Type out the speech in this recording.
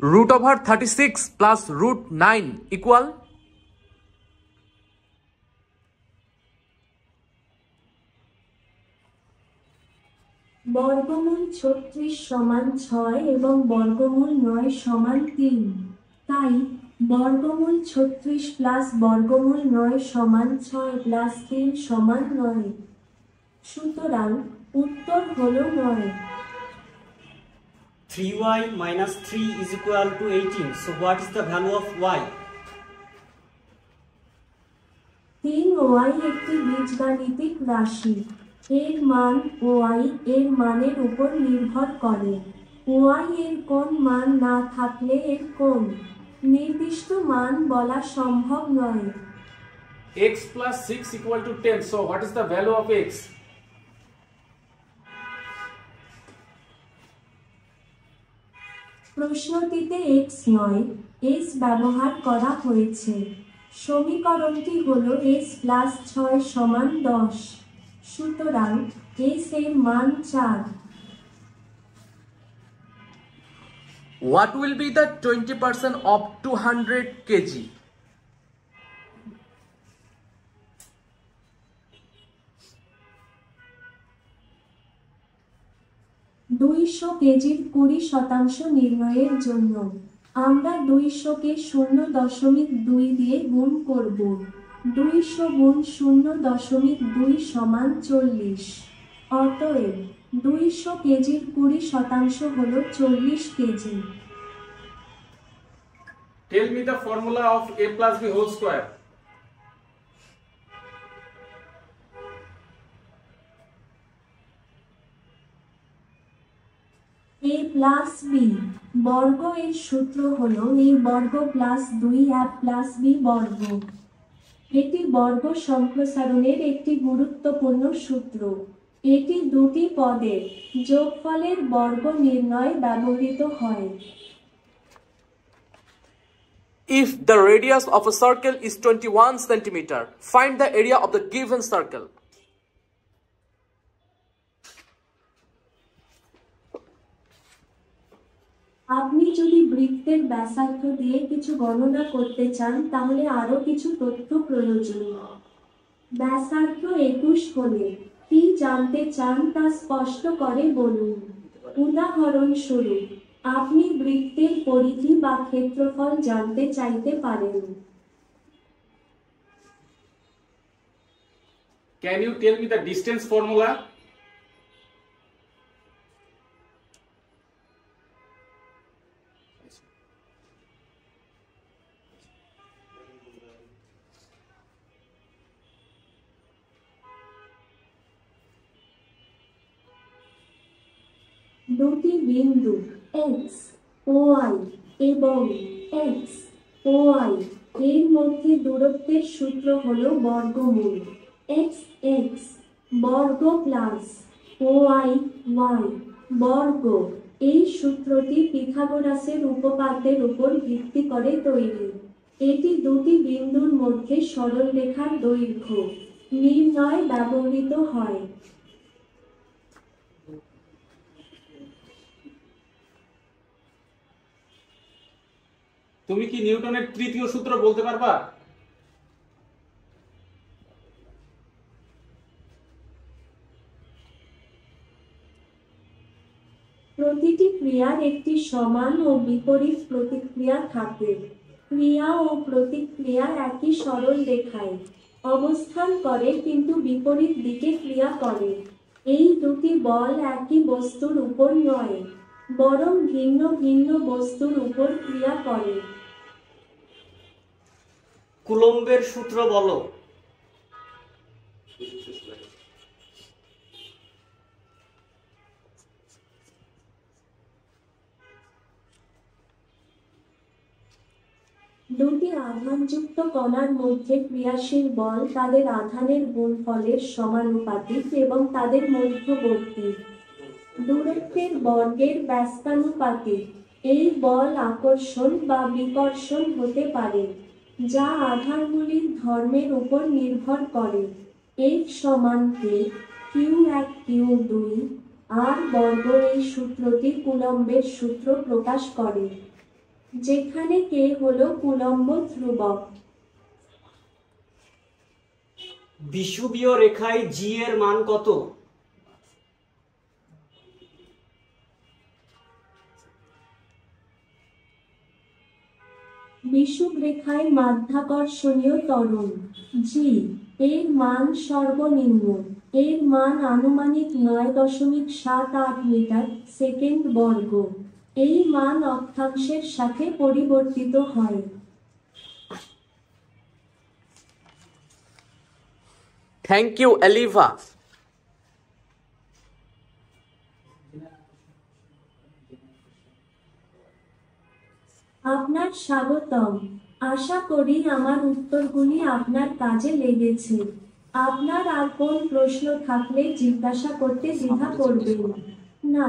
root over 36 plus root 9 equal বর্গমূল 36 সমান 6 এবং বর্গমূল 9 সমান 3। তাই বর্গমূল 36 প্লাস বর্গমূল 9 সমান 6 প্লাস 3 সমান 9। সুতরাং উত্তর হলো 9। 3y minus 3 is equal to 18. So what is the value of y? 3y একটি বীজগাণিতিক রাশি। এর মান y এর মানের উপর নির্ভর করে। y এর কোন মান না থাকলে এর কোন নির্দিষ্ট মান বলা সম্ভব নয়। x plus 6 equal to 10. So what is the value of x? প্রশ্নটিতে x নয় s ব্যবহার করা হয়েছে। সমীকরণটি হলো s প্লাস 6 সমান 10। সুতরাং s এর মান 4। What will be the 20% of 200 kg? দুইশো কেজির 20% নির্ণয়ের জন্য আমরা 200-কে 0.2 দিয়ে গুণ করব। 200 গুণ 0.2 সমান 40। অতএব 200 কেজির 20% হলো 40 KG. Tell me the formula of a plus b whole square. a plus B বর্গ এর সূত্র হলো a বর্গ প্লাস 2a প্লাস b বর্গ। এটি বর্গ সম্প্রসারণের একটি গুরুত্বপূর্ণ সূত্র। এটি দুটি পদের যোগফলের বর্গ নির্ণয়ে ব্যবহৃত হয়। If the radius of a circle is 21 cm, find the area of the given circle. আপনি যদি বৃত্তের ব্যাসার্ধ দিয়ে কিছু গণনা করতে চান তাহলে আরো কিছু তথ্য প্রয়োজন। ব্যাসার্ধ 21 হলে কি জানতে চান তা স্পষ্ট করে বলুন। উদাহরণস্বরূপ আপনি বৃত্তের পরিধি বা ক্ষেত্রফল জানতে চাইতে পারেন। Can you tell me the distance formula? দুটি বিন্দু x ও y এবং x ও y এর মধ্যে দূরত্বের সূত্র হলো বর্গমূল x x বর্গ প্লাস y y বর্গ। এই সূত্রটি পিথাগোরাসের উপপাদ্যের উপর ভিত্তি করে তৈরি। এটি দুটি বিন্দুর মধ্যে সরলরেখার দৈর্ঘ্য নির্ণয়ে ব্যবহৃত হয়। তুমি কি নিউটনের তৃতীয় সূত্র বলতে পারবা? প্রতিটি ক্রিয়ার একটি সমান ও বিপরীত প্রতিক্রিয়া থাকে। ক্রিয়া ও প্রতিক্রিয়া একই সরল রেখায় অবস্থান করে কিন্তু বিপরীত দিকে ক্রিয়া করে। এই দুটি বল একই বস্তুর উপর নয় বরং ভিন্ন ভিন্ন বস্তুর উপর ক্রিয়া করে। কুলম্বের সূত্র বলো। দুটি আধানযুক্ত কণার মধ্যে ক্রিয়াশীল বল তাদের আধানের গুণফলের সমানুপাতিক এবং তাদের মধ্যবর্তী দূরত্বের বর্গের ব্যস্তানুপাতিক। এই বল আকর্ষণ বা বিকর্ষণ হতে পারে যা আধানগুলির ধর্মের উপর নির্ভর করে। F সমান K Q1 Q2 R বর্গ। এই সূত্রটি কুলম্বের সূত্র প্রকাশ করে। যেখানে কে হলো কুলম্ব ধ্রুবক। বিষুবীয় রেখায় জি এর মান কত? বিষুব রেখায় মাধ্যাকর্ষণীয় ত্বরণ জি এর মান সর্বনিম্ন। এর মান আনুমানিক 9.78 মিটার সেকেন্ড বর্গ। এই মান অক্ষাংশের সাথে পরিবর্তিত হয়। Thank you, Aliva. আপনার স্বাগতম। আশা করি আমার উত্তরগুলি আপনার কাজে লেগেছে। আপনার আর কোন প্রশ্ন থাকলে জিজ্ঞাসা করতে দ্বিধা করবেন না।